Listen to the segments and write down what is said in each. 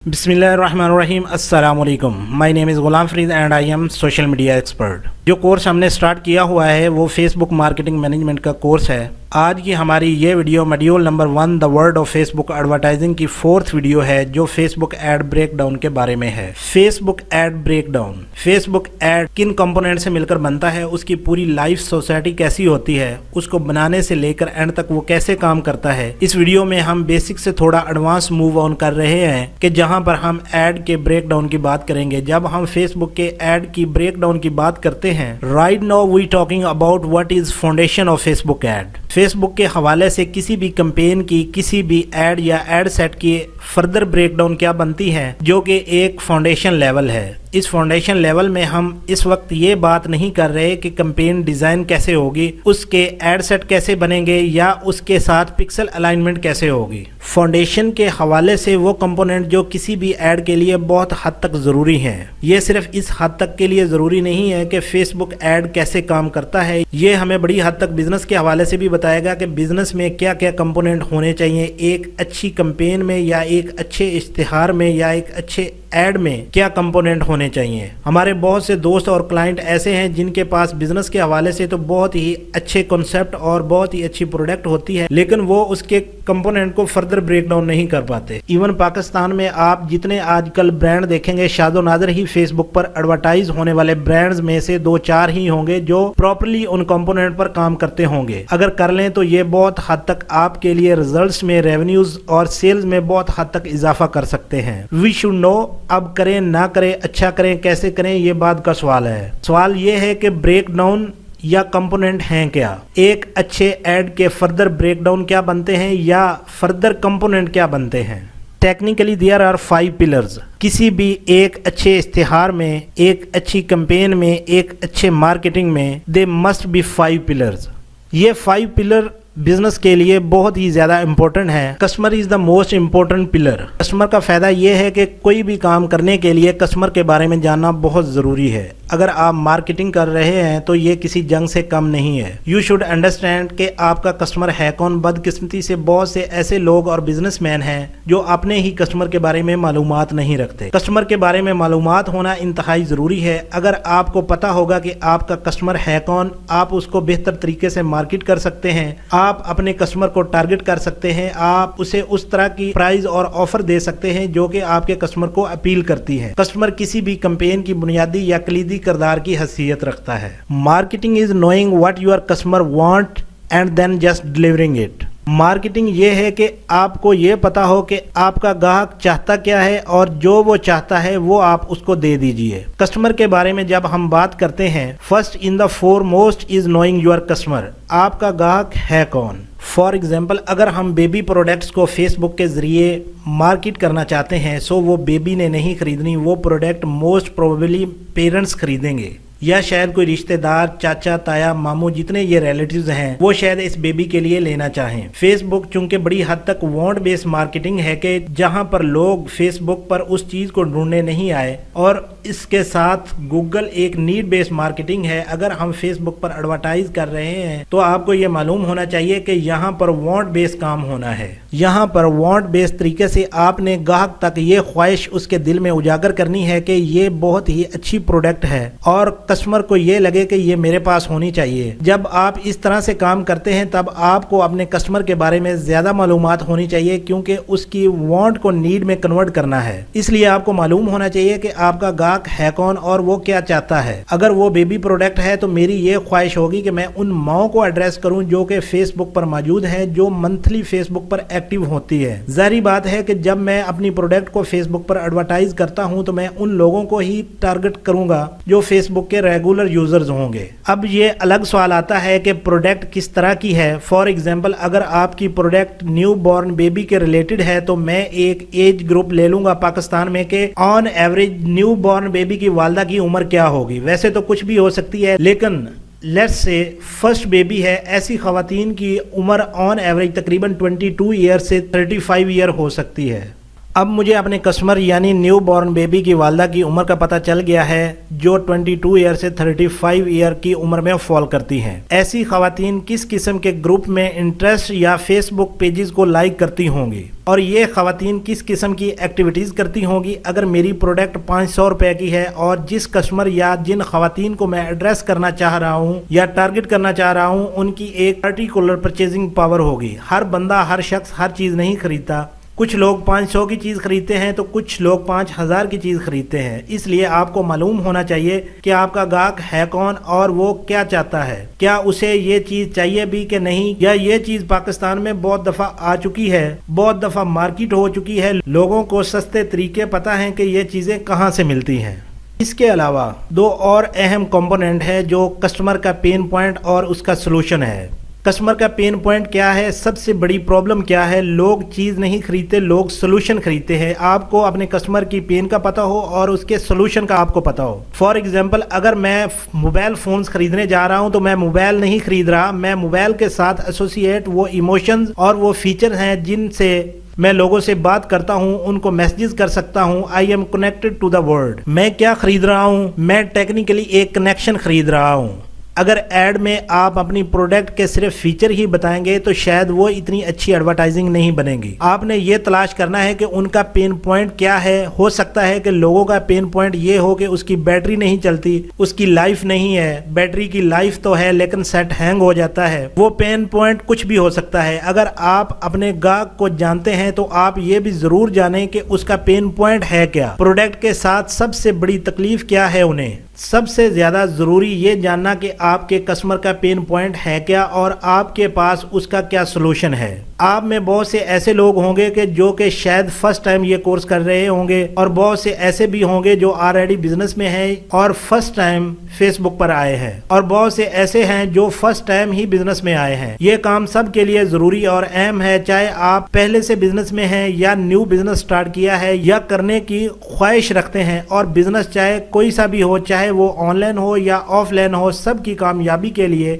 बिस्मिल्लाहिर्रहमानिर्रहीम अस्सलाम वालेकुम। My name is Ghulam Farid and I am social media expert. जो कोर्स हमने स्टार्ट किया हुआ है वो फेसबुक मार्केटिंग मैनेजमेंट का कोर्स है। आज की हमारी ये video module number 1 the world of Facebook advertising की 4th वीडियो है जो फेसबुक एड ब्रेकडाउन के बारे में है। Facebook ad breakdown, Facebook ad किन कंपोनेंट से मिलकर बनता है, उसकी पूरी लाइफ सोसाइटी कैसी होती है, उसको बनाने से लेकर एंड तक वो कैसे काम करता है। इस वीडियो में हम बेसिक से थोड़ा एडवांस मूव ऑन कर रहे हैं कि जहां पर हम एड के ब्रेकडाउन की बात करेंगे। जब हम फेसबुक के एड की ब्रेकडाउन की बात करते हैं, right now we talking about what is foundation of Facebook ad. Facebook के हवाले से किसी भी कैंपेन की, किसी भी एड या एड सेट की फर्दर ब्रेकडाउन क्या बनती है, जो कि एक फाउंडेशन लेवल है। इस फाउंडेशन लेवल में हम इस वक्त ये बात नहीं कर रहे कि कैंपेन डिज़ाइन कैसे होगी, उसके एड सेट कैसे बनेंगे या उसके साथ पिक्सल अलाइनमेंट कैसे होगी। फाउंडेशन के हवाले से वो कंपोनेंट जो किसी भी ऐड के लिए बहुत हद तक ज़रूरी हैं। ये सिर्फ इस हद तक के लिए ज़रूरी नहीं है कि फेसबुक ऐड कैसे काम करता है, ये हमें बड़ी हद तक बिजनेस के हवाले से भी बताएगा कि बिजनेस में क्या क्या कंपोनेंट होने चाहिए एक अच्छी कैंपेन में या एक अच्छे इश्तिहार में या एक अच्छे ऐड में क्या कंपोनेंट होने चाहिए। हमारे बहुत से दोस्त और क्लाइंट ऐसे हैं जिनके पास बिजनेस के हवाले से तो बहुत ही अच्छे कॉन्सेप्ट और बहुत ही अच्छी प्रोडक्ट होती है, लेकिन वो उसके कंपोनेंट को फर्दर ब्रेकडाउन नहीं कर पाते। इवन पाकिस्तान में आप जितने आजकल ब्रांड देखेंगे, शादो नादर ही फेसबुक पर एडवर्टाइज होने वाले ब्रांड्स में से 2-4 ही होंगे जो प्रॉपर्ली उन कंपोनेंट पर काम करते होंगे। अगर कर लें तो ये बहुत हद तक आपके लिए रिजल्ट्स में, रेवेन्यूज और सेल्स में बहुत हद तक इजाफा कर सकते हैं। वी शुड नो, अब करें ना करें, अच्छा करें कैसे करें, ये बात का सवाल है। सवाल ये है कि ब्रेकडाउन या कंपोनेंट हैं क्या, एक अच्छे ऐड के फर्दर ब्रेकडाउन क्या बनते हैं या फर्दर कंपोनेंट क्या बनते हैं। Technically there are 5 pillars. किसी भी एक अच्छे इश्तिहार में, एक अच्छी कैंपेन में, एक अच्छे मार्केटिंग में दे मस्ट बी 5 पिलर्स। ये 5 पिलर बिजनेस के लिए बहुत ही ज़्यादा इंपॉर्टेंट है। Customer is the most important pillar. Customer का फ़ायदा ये है कि कोई भी काम करने के लिए कस्टमर के बारे में जानना बहुत ज़रूरी है। अगर आप मार्केटिंग कर रहे हैं तो ये किसी जंग से कम नहीं है। यू शुड अंडरस्टैंड कि आपका कस्टमर है कौन। बदकिस्मती से बहुत से ऐसे लोग और बिजनेसमैन हैं जो अपने ही कस्टमर के बारे में मालूमात नहीं रखते। कस्टमर के बारे में मालूमात होना इंतहाई ज़रूरी है। अगर आपको पता होगा कि आपका कस्टमर है कौन, आप उसको बेहतर तरीके से मार्केट कर सकते हैं, आप अपने कस्टमर को टारगेट कर सकते हैं, आप उसे उस तरह की प्राइस और ऑफर दे सकते हैं जो कि आपके कस्टमर को अपील करती है। कस्टमर किसी भी कैंपेन की बुनियादी या कलीदी किरदार की हैसियत रखता है। Marketing is knowing what your customer want and then just delivering it. Marketing ये है कि आपको ये पता हो कि आपका ग्राहक चाहता क्या है और जो वो चाहता है वो आप उसको दे दीजिए। कस्टमर के बारे में जब हम बात करते हैं, first in the foremost is knowing your customer. आपका ग्राहक है कौन। फॉर एग्जाम्पल, अगर हम बेबी प्रोडक्ट्स को फेसबुक के ज़रिए मार्केट करना चाहते हैं, सो वो बेबी ने नहीं खरीदनी, वो प्रोडक्ट मोस्ट प्रोबेबली पेरेंट्स खरीदेंगे या शायद कोई रिश्तेदार, चाचा, ताया, मामू, जितने ये रिलेटिव्स हैं वो शायद इस बेबी के लिए लेना चाहें। फेसबुक चूंकि बड़ी हद तक वांट बेस्ड मार्केटिंग है कि जहां पर लोग फेसबुक पर उस चीज़ को ढूंढने नहीं आए, और इसके साथ गूगल एक नीड बेस्ड मार्केटिंग है। अगर हम फेसबुक पर एडवर्टाइज कर रहे हैं तो आपको ये मालूम होना चाहिए कि यहाँ पर वांट बेस्ड काम होना है। यहाँ पर वांट बेस्ड तरीके से आपने ग्राहक तक ये ख्वाहिश उसके दिल में उजागर करनी है कि ये बहुत ही अच्छी प्रोडक्ट है और कस्टमर को ये लगे कि ये मेरे पास होनी चाहिए। जब आप इस तरह से काम करते हैं तब आपको अपने कस्टमर के बारे में ज़्यादा मालूमात होनी चाहिए, क्योंकि उसकी वांट को नीड में कन्वर्ट करना है। इसलिए आपको मालूम होना चाहिए कि आपका ग्राहक है कौन और वो क्या चाहता है। अगर वो बेबी प्रोडक्ट है तो मेरी ये ख्वाहिश होगी कि मैं उन माओं को एड्रेस करूं जो कि फेसबुक पर मौजूद है, जो मंथली फेसबुक पर एक्टिव होती है। जाहिर बात है कि जब मैं अपनी प्रोडक्ट को फेसबुक पर एडवर्टाइज करता हूं तो मैं उन लोगों को ही टारगेट करूंगा जो फेसबुक के रेगुलर यूजर्स होंगे। अब ये अलग सवाल आता है कि प्रोडक्ट किस तरह की है। फॉर एग्जांपल, अगर आपकी प्रोडक्ट न्यू बॉर्न बेबी के रिलेटेड है तो मैं एक एज ग्रुप ले लूंगा पाकिस्तान में कि on average new born baby की वालदा की उम्र क्या होगी। वैसे तो कुछ भी हो सकती है, लेकिन लेट्स से फर्स्ट बेबी है, ऐसी खवातीन की उम्र ऑन एवरेज तकरीबन 22 ईयर से 35 ईयर हो सकती है। اب مجھے اپنے کسٹمر یعنی نیو بورن بیبی کی والدہ کی عمر کا پتہ چل گیا ہے جو 22 ایئر سے 35 ایئر کی عمر میں فال کرتی ہیں۔ ایسی خواتین کس قسم کے گروپ میں انٹرسٹ یا فیس بک پیجز کو لائک کرتی ہوں گی اور یہ خواتین کس قسم کی ایکٹیویٹیز کرتی ہوں گی اگر میری پروڈکٹ 500 روپے کی ہے اور جس کسٹمر یا جن خواتین کو میں ایڈریس کرنا چاہ رہا ہوں یا ٹارگٹ کرنا چاہ رہا ہوں ان کی ایک پرٹیکولر پرچیزنگ پاور ہوگی۔ ہر بندہ ہر شخص ہر چیز نہیں خریدتا، کچھ لوگ 500 کی چیز خریدتے ہیں تو کچھ لوگ 5000 کی چیز خریدتے ہیں۔ اس لیے آپ کو معلوم ہونا چاہیے کہ آپ کا گاہک ہے کون اور وہ کیا چاہتا ہے، کیا اسے یہ چیز چاہیے بھی کہ نہیں، یا یہ چیز پاکستان میں بہت دفعہ آ چکی ہے، بہت دفعہ مارکیٹ ہو چکی ہے، لوگوں کو سستے طریقے پتہ ہیں کہ یہ چیزیں کہاں سے ملتی ہیں۔ اس کے علاوہ دو اور اہم کمپوننٹ ہے جو کسٹمر کا پین پوائنٹ اور اس کا سلوشن ہے۔ کسٹمر کا پین پوائنٹ کیا ہے، سب سے بڑی پرابلم کیا ہے؟ لوگ چیز نہیں خریدتے، لوگ سلوشن خریدتے ہیں۔ آپ کو اپنے کسٹمر کی پین کا پتہ ہو اور اس کے سلوشن کا آپ کو پتہ ہو۔ فار ایگزامپل، اگر میں موبائل فونز خریدنے جا رہا ہوں تو میں موبائل نہیں خرید رہا، میں موبائل کے ساتھ ایسوسیٹ وہ ایموشنز اور وہ فیچر ہیں جن سے میں لوگوں سے بات کرتا ہوں، ان کو میسیجز کر سکتا ہوں۔ I am connected to the world. میں کیا خرید رہا ہوں؟ میں ٹیکنیکلی ایک کنیکشن خرید رہا ہوں۔ اگر ایڈ میں آپ اپنی پروڈکٹ کے صرف فیچر ہی بتائیں گے تو شاید وہ اتنی اچھی ایڈورٹائزنگ نہیں بنے گی۔ آپ نے یہ تلاش کرنا ہے کہ ان کا پین پوائنٹ کیا ہے۔ ہو سکتا ہے کہ لوگوں کا پین پوائنٹ یہ ہو کہ اس کی بیٹری نہیں چلتی، اس کی لائف نہیں ہے، بیٹری کی لائف تو ہے لیکن سیٹ ہینگ ہو جاتا ہے۔ وہ پین پوائنٹ کچھ بھی ہو سکتا ہے۔ اگر آپ اپنے گاہک کو جانتے ہیں تو آپ یہ بھی ضرور جانیں کہ اس کا پین پوائنٹ ہے کیا، پروڈکٹ کے ساتھ سب سے بڑی تکلیف کیا ہے انہیں۔ سب سے زیادہ ضروری یہ جاننا کہ آپ کے کسٹمر کا پین پوائنٹ ہے کیا اور آپ کے پاس اس کا کیا سلوشن ہے۔ آپ میں بہت سے ایسے لوگ ہوں گے کہ جو کہ شاید فرسٹ ٹائم یہ کورس کر رہے ہوں گے اور بہت سے ایسے بھی ہوں گے جو آلریڈی بزنس میں ہیں اور فرسٹ ٹائم فیس بک پر آئے ہیں، اور بہت سے ایسے ہیں جو فرسٹ ٹائم ہی بزنس میں آئے ہیں۔ یہ کام سب کے لیے ضروری اور اہم ہے، چاہے آپ پہلے سے بزنس میں ہیں یا نیو بزنس سٹارٹ کیا ہے یا کرنے کی خواہش رکھتے ہیں، اور بزنس چاہے کوئی سا بھی ہو، چاہے وہ آن لائن ہو یا آف لائن ہو، سب کی کامیابی کے لیے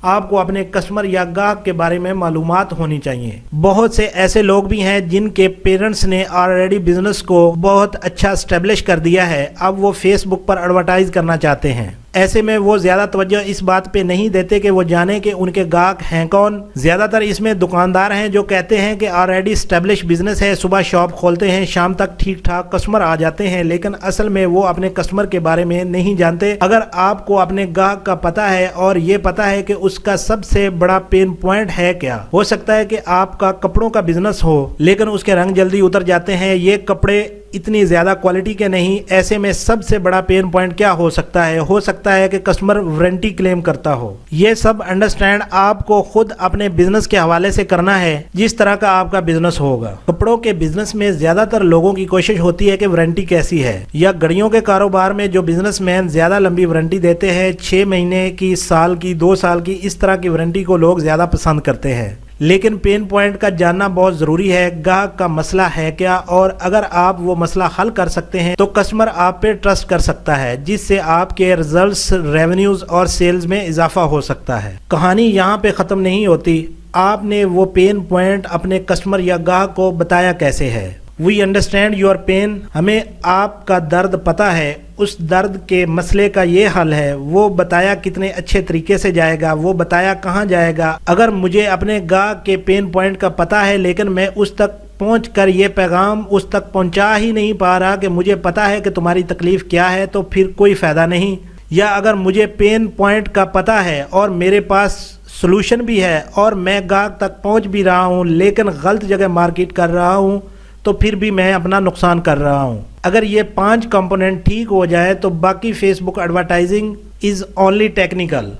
آپ کو اپنے کسٹمر یا گاہک کے بارے میں معلومات ہونی چاہیے۔ بہت سے ایسے لوگ بھی ہیں جن کے پیرنٹس نے آلریڈی بزنس کو بہت اچھا اسٹیبلش کر دیا ہے، اب وہ فیس بک پر ایڈورٹائز کرنا چاہتے ہیں۔ ایسے میں وہ زیادہ توجہ اس بات پہ نہیں دیتے کہ وہ جانیں کہ ان کے گاہک ہیں کون۔ زیادہ تر اس میں دکاندار ہیں جو کہتے ہیں کہ آلریڈی اسٹیبلش بزنس ہے، صبح شاپ کھولتے ہیں، شام تک ٹھیک ٹھاک کسٹمر آ جاتے ہیں، لیکن اصل میں وہ اپنے کسٹمر کے بارے میں نہیں جانتے۔ اگر آپ کو اپنے گاہک کا پتہ ہے اور یہ پتہ ہے کہ اس کا سب سے بڑا پین پوائنٹ ہے کیا، ہو سکتا ہے کہ آپ کا کپڑوں کا بزنس ہو لیکن اس کے رنگ جلدی اتر جاتے ہیں، یہ کپڑے اتنی زیادہ کوالٹی کے نہیں، ایسے میں سب سے بڑا پین پوائنٹ کیا ہو سکتا ہے؟ ہو سکتا ہے کہ کسٹمر وارنٹی کلیم کرتا ہو۔ یہ سب انڈرسٹینڈ آپ کو خود اپنے بزنس کے حوالے سے کرنا ہے جس طرح کا آپ کا بزنس ہوگا۔ کپڑوں کے بزنس میں زیادہ تر لوگوں کی کوشش ہوتی ہے کہ وارنٹی کیسی ہے، یا گڑیوں کے کاروبار میں جو بزنس مین زیادہ لمبی وارنٹی دیتے ہیں، 6 مہینے کی، سال کی، 2 سال کی، اس طرح کی وارنٹی کو لوگ زیادہ پسند کرتے ہیں۔ لیکن پین پوائنٹ کا جاننا بہت ضروری ہے، گاہک کا مسئلہ ہے کیا، اور اگر آپ وہ مسئلہ حل کر سکتے ہیں تو کسٹمر آپ پہ ٹرسٹ کر سکتا ہے، جس سے آپ کے ریزلٹس، ریونیوز اور سیلز میں اضافہ ہو سکتا ہے۔ کہانی یہاں پہ ختم نہیں ہوتی، آپ نے وہ پین پوائنٹ اپنے کسٹمر یا گاہک کو بتایا کیسے ہے۔ وی انڈرسٹینڈ یور پین، ہمیں آپ کا درد پتہ ہے، اس درد کے مسئلے کا یہ حل ہے، وہ بتایا کتنے اچھے طریقے سے جائے گا، وہ بتایا کہاں جائے گا۔ اگر مجھے اپنے گاہک کے پین پوائنٹ کا پتہ ہے لیکن میں اس تک پہنچ کر یہ پیغام اس تک پہنچا ہی نہیں پا رہا کہ مجھے پتہ ہے کہ تمہاری تکلیف کیا ہے، تو پھر کوئی فائدہ نہیں۔ یا اگر مجھے پین پوائنٹ کا پتہ ہے اور میرے پاس سلوشن بھی ہے اور میں گاہک تک پہنچ بھی رہا ہوں لیکن غلط جگہ مارکیٹ کر رہا ہوں، تو پھر بھی میں اپنا نقصان کر رہا ہوں۔ اگر یہ 5 کمپوننٹ ٹھیک ہو جائے تو باقی Facebook advertising is only technical,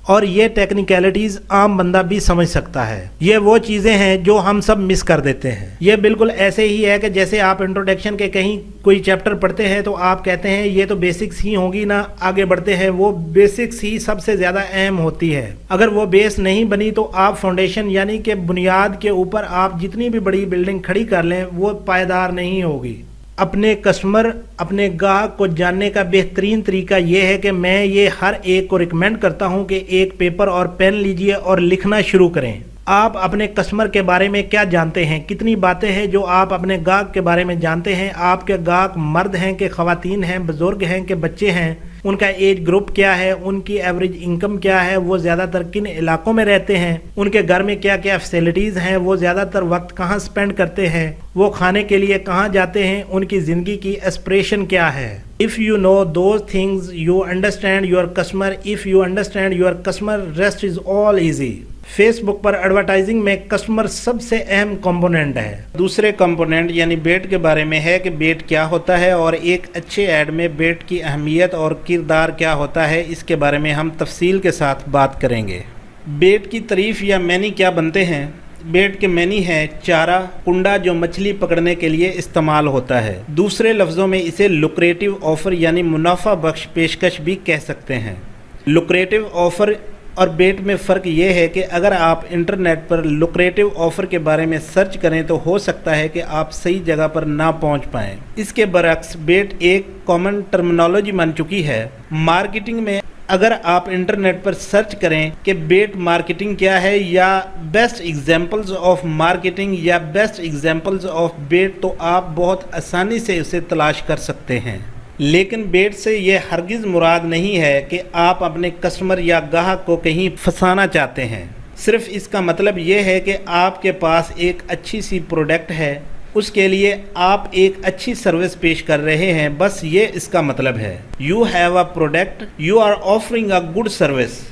اور یہ ٹیکنیکلٹیز عام بندہ بھی سمجھ سکتا ہے۔ یہ وہ چیزیں ہیں جو ہم سب مس کر دیتے ہیں۔ یہ بالکل ایسے ہی ہے کہ جیسے آپ انٹروڈکشن کے کہیں کوئی چیپٹر پڑھتے ہیں تو آپ کہتے ہیں یہ تو بیسکس ہی ہوگی نا، آگے بڑھتے ہیں۔ وہ بیسکس ہی سب سے زیادہ اہم ہوتی ہے۔ اگر وہ بیس نہیں بنی تو آپ فاؤنڈیشن یعنی کہ بنیاد کے اوپر آپ جتنی بھی بڑی بلڈنگ کھڑی کر لیں وہ پائیدار نہیں ہوگی۔ اپنے کسٹمر، اپنے گاہک کو جاننے کا بہترین طریقہ یہ ہے کہ میں یہ ہر ایک کو ریکمینڈ کرتا ہوں کہ ایک پیپر اور پین لیجئے اور لکھنا شروع کریں۔ आप अपने कस्टमर के बारे में क्या जानते हैं? कितनी बातें हैं जो आप अपने गाहक के बारे में जानते हैं? आपके गाहक मर्द हैं कि ख़वातीन हैं, बुजुर्ग हैं कि बच्चे हैं? उनका एज ग्रुप क्या है? उनकी एवरेज इनकम क्या है? वो ज़्यादातर किन इलाकों में रहते हैं? उनके घर में क्या क्या फैसिलिटीज़ हैं? वो ज़्यादातर वक्त कहाँ स्पेंड करते हैं? वो खाने के लिए कहाँ जाते हैं? उनकी ज़िंदगी की एस्पिरेशन क्या है? If you know those things you understand your customer. If you understand your customer, rest is all easy. Facebook पर एडवर्टाइजिंग में कस्टमर सबसे अहम कंपोनेंट है। दूसरे कंपोनेंट यानी बेट के बारे में है कि बेट क्या होता है और एक अच्छे ऐड में बेट की अहमियत और किरदार क्या होता है, इसके बारे में हम तफसील के साथ बात करेंगे। बेट की तारीफ या मैनी क्या बनते हैं? बेट के मैनी है चारा, कुंडा जो मछली पकड़ने के लिए इस्तेमाल होता है। दूसरे लफ्ज़ों में इसे लुक्रेटिव ऑफ़र यानी मुनाफा बख्श पेशकश भी कह सकते हैं। लुक्रेटिव ऑफ़र और बेट में फ़र्क ये है कि अगर आप इंटरनेट पर लुक्रेटिव ऑफ़र के बारे में सर्च करें तो हो सकता है कि आप सही जगह पर ना पहुंच पाएं। इसके बरक्स बेट एक कॉमन टर्मिनोलॉजी बन चुकी है मार्केटिंग में। अगर आप इंटरनेट पर सर्च करें कि बेट मार्केटिंग क्या है या बेस्ट एग्जांपल्स ऑफ मार्केटिंग या बेस्ट एग्जांपल्स ऑफ बेट, तो आप बहुत आसानी से उसे तलाश कर सकते हैं। लेकिन बेट से ये हरगिज़ मुराद नहीं है कि आप अपने कस्टमर या गाहक को कहीं फंसाना चाहते हैं। सिर्फ इसका मतलब ये है कि आपके पास एक अच्छी सी प्रोडक्ट है, उसके लिए आप एक अच्छी सर्विस पेश कर रहे हैं, बस ये इसका मतलब है। You have a product, you are offering a good service,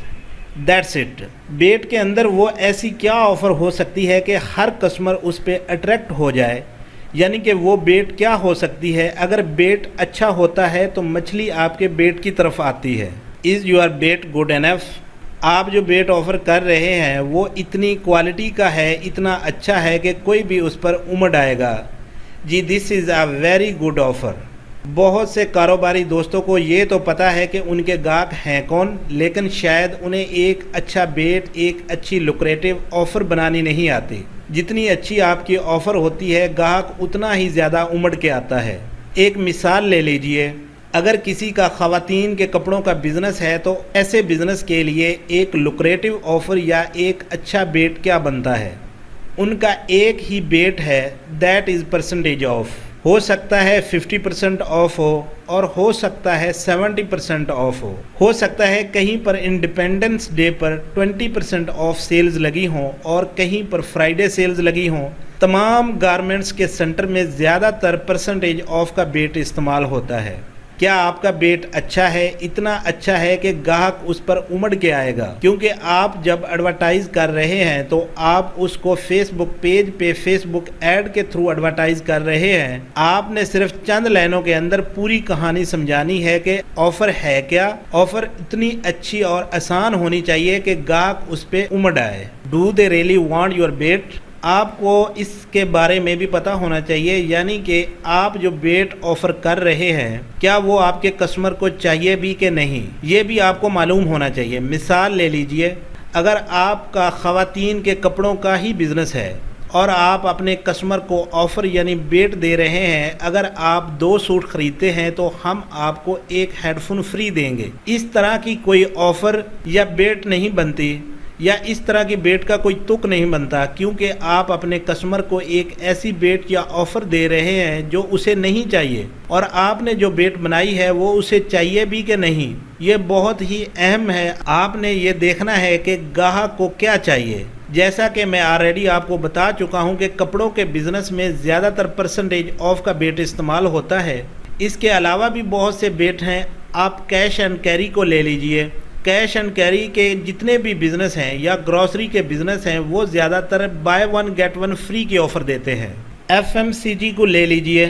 that's it. Bet के अंदर वो ऐसी क्या ऑफ़र हो सकती है कि हर कस्टमर उस पर अट्रैक्ट हो जाए? यानी कि वो बेट क्या हो सकती है? अगर बेट अच्छा होता है तो मछली आपके बेट की तरफ आती है। Is your bet good enough? आप जो बेट ऑफ़र कर रहे हैं वो इतनी क्वालिटी का है, इतना अच्छा है कि कोई भी उस पर उमड़ आएगा। जी, this is a very good offer. बहुत से कारोबारी दोस्तों को ये तो पता है कि उनके गाहक हैं कौन, लेकिन शायद उन्हें एक अच्छा बेट, एक अच्छी लुक्रेटिव ऑफ़र बनानी नहीं आती। जितनी अच्छी आपकी ऑफ़र होती है, गाहक उतना ही ज़्यादा उमड़ के आता है। एक मिसाल ले लीजिए, अगर किसी का ख़वातीन के कपड़ों का बिज़नेस है तो ऐसे बिज़नेस के लिए एक लुक्रेटिव ऑफ़र या एक अच्छा बेट क्या बनता है? उनका एक ही बेट है, दैट इज़ परसेंटेज ऑफ। हो सकता है 50% ऑफ हो और हो सकता है 70% ऑफ हो सकता है कहीं पर इंडिपेंडेंस डे पर 20% ऑफ सेल्स लगी हों और कहीं पर फ्राइडे सेल्स लगी हों। तमाम गारमेंट्स के सेंटर में ज़्यादातर परसेंटेज ऑफ का बेट इस्तेमाल होता है। क्या आपका बेट अच्छा है? इतना अच्छा है कि गाहक उस पर उमड़ के आएगा, क्योंकि आप जब एडवर्टाइज कर रहे हैं तो आप उसको फेसबुक पेज पे फेसबुक ऐड के थ्रू एडवर्टाइज कर रहे हैं। आपने सिर्फ चंद लाइनों के अंदर पूरी कहानी समझानी है कि ऑफर है क्या। ऑफर इतनी अच्छी और आसान होनी चाहिए कि गाहक उस पर उमड़ आए। Do they really want your bet? आपको इसके बारे में भी पता होना चाहिए, यानी कि आप जो बेट ऑफ़र कर रहे हैं क्या वो आपके कस्टमर को चाहिए भी कि नहीं, ये भी आपको मालूम होना चाहिए। मिसाल ले लीजिए, अगर आपका ख़वातीन के कपड़ों का ही बिज़नेस है और आप अपने कस्टमर को ऑफ़र यानी बेट दे रहे हैं, अगर आप 2 सूट ख़रीदते हैं तो हम आपको एक हेडफोन फ्री देंगे। इस तरह की कोई ऑफ़र या बेट नहीं बनती, या इस तरह की बेट का कोई तुक नहीं बनता, क्योंकि आप अपने कस्टमर को एक ऐसी बेट या ऑफ़र दे रहे हैं जो उसे नहीं चाहिए, और आपने जो बेट बनाई है वो उसे चाहिए भी कि नहीं। ये बहुत ही अहम है। आपने ये देखना है कि गाहक को क्या चाहिए। जैसा कि मैं ऑलरेडी आपको बता चुका हूँ कि कपड़ों के बिज़नेस में ज़्यादातर परसेंटेज ऑफ का बेट इस्तेमाल होता है। इसके अलावा भी बहुत से बेट हैं। आप कैश एंड कैरी को ले लीजिए। कैश एंड कैरी के जितने भी बिज़नेस हैं या ग्रॉसरी के बिज़नेस हैं वो ज़्यादातर बाय 1 गेट 1 फ्री की ऑफ़र देते हैं। FMCG को ले लीजिए।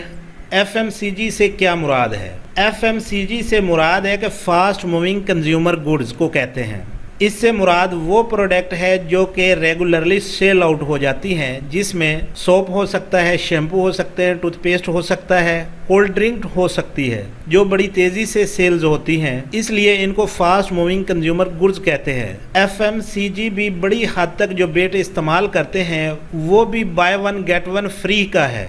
FMCG से क्या मुराद है? FMCG से मुराद है कि फास्ट मूविंग कंज्यूमर गुड्स को कहते हैं। इससे मुराद वो प्रोडक्ट है जो कि रेगुलरली सेल आउट हो जाती हैं, जिसमें सोप हो सकता है, शैम्पू हो सकते हैं, टूथपेस्ट हो सकता है, कोल्ड ड्रिंक हो सकती है, जो बड़ी तेज़ी से सेल्स होती हैं। इसलिए इनको फास्ट मूविंग कंज्यूमर गुड्स कहते हैं। FMCG भी बड़ी हद तक जो बेट इस्तेमाल करते हैं वो भी बाय 1 गेट 1 फ्री का है।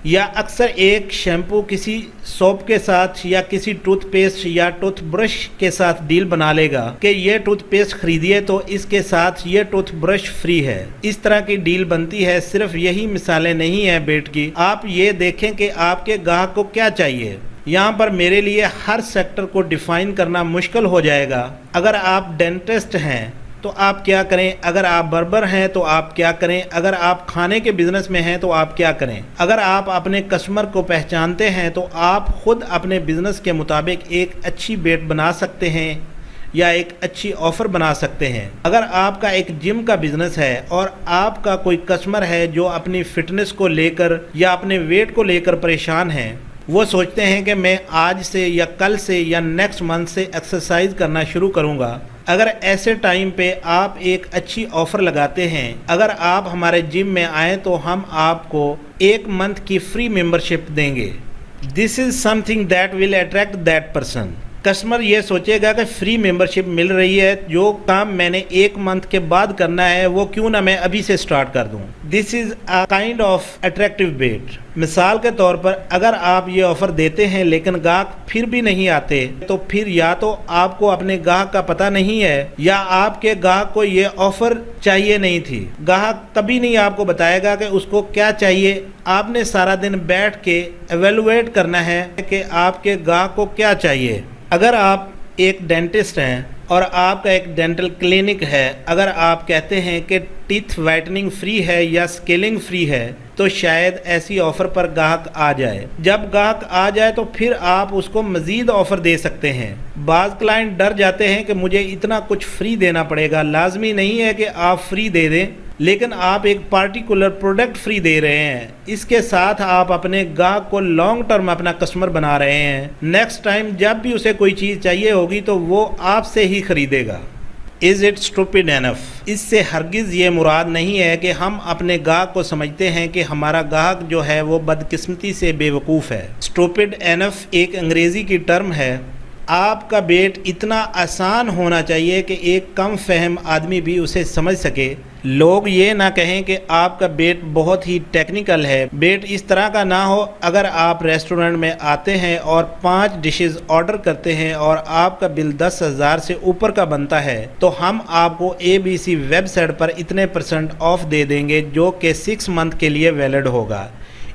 या अक्सर एक शैम्पू किसी सोप के साथ या किसी टूथपेस्ट या टूथब्रश के साथ डील बना लेगा कि ये टूथपेस्ट खरीदिए तो इसके साथ ये टूथब्रश फ्री है। इस तरह की डील बनती है। सिर्फ यही मिसालें नहीं है बेट की, आप ये देखें कि आपके ग्राहक को क्या चाहिए। यहाँ पर मेरे लिए हर सेक्टर को डिफाइन करना मुश्किल हो जाएगा। अगर आप डेंटिस्ट हैं तो आप क्या करें, अगर आप बर्बर हैं तो आप क्या करें, अगर आप खाने के बिजनेस में हैं तो आप क्या करें। अगर आप अपने कस्टमर को पहचानते हैं तो आप खुद अपने बिजनेस के मुताबिक एक अच्छी बेट बना सकते हैं या एक अच्छी ऑफ़र बना सकते हैं। अगर आपका एक जिम का बिजनेस है और आपका कोई कस्टमर है जो अपनी फिटनेस को लेकर या अपने वेट को लेकर परेशान है, वो सोचते हैं कि मैं आज से या कल से या नेक्स्ट मंथ से एक्सरसाइज करना शुरू करूँगा। अगर ऐसे टाइम पे आप एक अच्छी ऑफ़र लगाते हैं, अगर आप हमारे जिम में आएँ तो हम आपको 1 मंथ की फ्री मेंबरशिप देंगे। This is something that will attract that person. Customer ये सोचेगा कि फ्री मेंबरशिप मिल रही है, जो काम मैंने 1 मंथ के बाद करना है वो क्यों ना मैं अभी से स्टार्ट कर दूं। This is a kind of attractive bet. मिसाल के तौर पर अगर आप ये ऑफ़र देते हैं लेकिन ग्राहक फिर भी नहीं आते, तो फिर या तो आपको अपने ग्राहक का पता नहीं है या आपके ग्राहक को ये ऑफ़र चाहिए नहीं थी। ग्राहक कभी नहीं आपको बताएगा कि उसको क्या चाहिए। आपने सारा दिन बैठ के एवेलुएट करना है कि आपके ग्राहक को क्या चाहिए। अगर आप एक डेंटिस्ट हैं और आपका एक डेंटल क्लिनिक है, अगर आप कहते हैं कि टीथ वाइटनिंग फ्री है या स्केलिंग फ्री है, तो शायद ऐसी ऑफ़र पर ग्राहक आ जाए। जब ग्राहक आ जाए तो फिर आप उसको मज़ीद ऑफ़र दे सकते हैं। बाज़ क्लाइंट डर जाते हैं कि मुझे इतना कुछ फ्री देना पड़ेगा। लाजमी नहीं है कि आप फ्री दे दें, लेकिन आप एक पार्टिकुलर प्रोडक्ट फ्री दे रहे हैं। इसके साथ आप अपने ग्राहक को लॉन्ग टर्म अपना कस्टमर बना रहे हैं। नेक्स्ट टाइम जब भी उसे कोई चीज़ चाहिए होगी तो वो आपसे ही खरीदेगा। Is it stupid enough? इससे हरगिज़ ये मुराद नहीं है कि हम अपने ग्राहक को समझते हैं कि हमारा ग्राहक जो है वो बदकिस्मती से बेवकूफ़ है। स्टूपिड एनफ एक अंग्रेज़ी की टर्म है। आपका बेट इतना आसान होना चाहिए कि एक कम फहम आदमी भी उसे समझ सके। लोग ये ना कहें कि आपका बेट बहुत ही टेक्निकल है। बेट इस तरह का ना हो, अगर आप रेस्टोरेंट में आते हैं और 5 डिशेस ऑर्डर करते हैं और आपका बिल 10,000 से ऊपर का बनता है, तो हम आपको ABC वेबसाइट पर इतने % ऑफ दे देंगे जो कि 6 मंथ के लिए वैलिड होगा।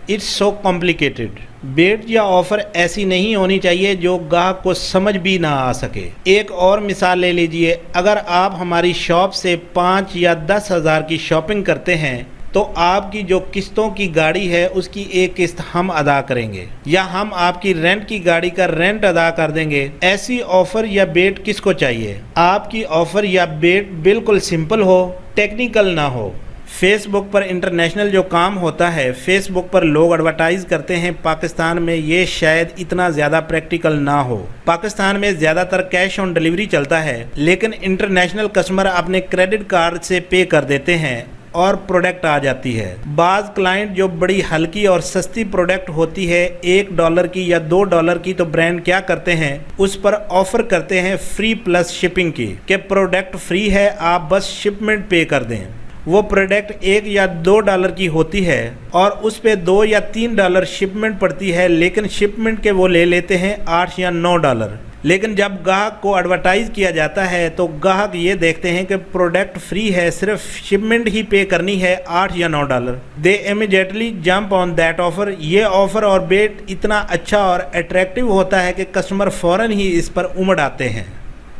It's so complicated. बेट या ऑफ़र ऐसी नहीं होनी चाहिए जो ग्राहक को समझ भी ना आ सके। एक और मिसाल ले लीजिए, अगर आप हमारी शॉप से 5 या 10,000 की शॉपिंग करते हैं तो आपकी जो किस्तों की गाड़ी है उसकी एक किस्त हम अदा करेंगे या हम आपकी रेंट की गाड़ी का रेंट अदा कर देंगे। ऐसी ऑफ़र या बेट किसको चाहिए? आपकी ऑफ़र या बेट बिल्कुल सिंपल हो, टेक्निकल ना हो। फेसबुक पर इंटरनेशनल जो काम होता है, फेसबुक पर लोग एडवर्टाइज़ करते हैं। पाकिस्तान में ये शायद इतना ज़्यादा प्रैक्टिकल ना हो। पाकिस्तान में ज़्यादातर कैश ऑन डिलीवरी चलता है, लेकिन इंटरनेशनल कस्टमर अपने क्रेडिट कार्ड से पे कर देते हैं और प्रोडक्ट आ जाती है। बाज़ क्लाइंट जो बड़ी हल्की और सस्ती प्रोडक्ट होती है, $1 की या $2 की, तो ब्रांड क्या करते हैं, उस पर ऑफ़र करते हैं फ्री प्लस शिपिंग की, कि प्रोडक्ट फ्री है, आप बस शिपमेंट पे कर दें। वो प्रोडक्ट $1 या $2 की होती है और उस पे $2 या $3 शिपमेंट पड़ती है, लेकिन शिपमेंट के वो ले लेते हैं $8 या $9। लेकिन जब ग्राहक को एडवर्टाइज़ किया जाता है तो ग्राहक ये देखते हैं कि प्रोडक्ट फ्री है, सिर्फ शिपमेंट ही पे करनी है $8 या $9। दे immediately jump on that offer. ये ऑफ़र और बेट इतना अच्छा और अट्रैक्टिव होता है कि कस्टमर फ़ौरन ही इस पर उमड़ आते हैं।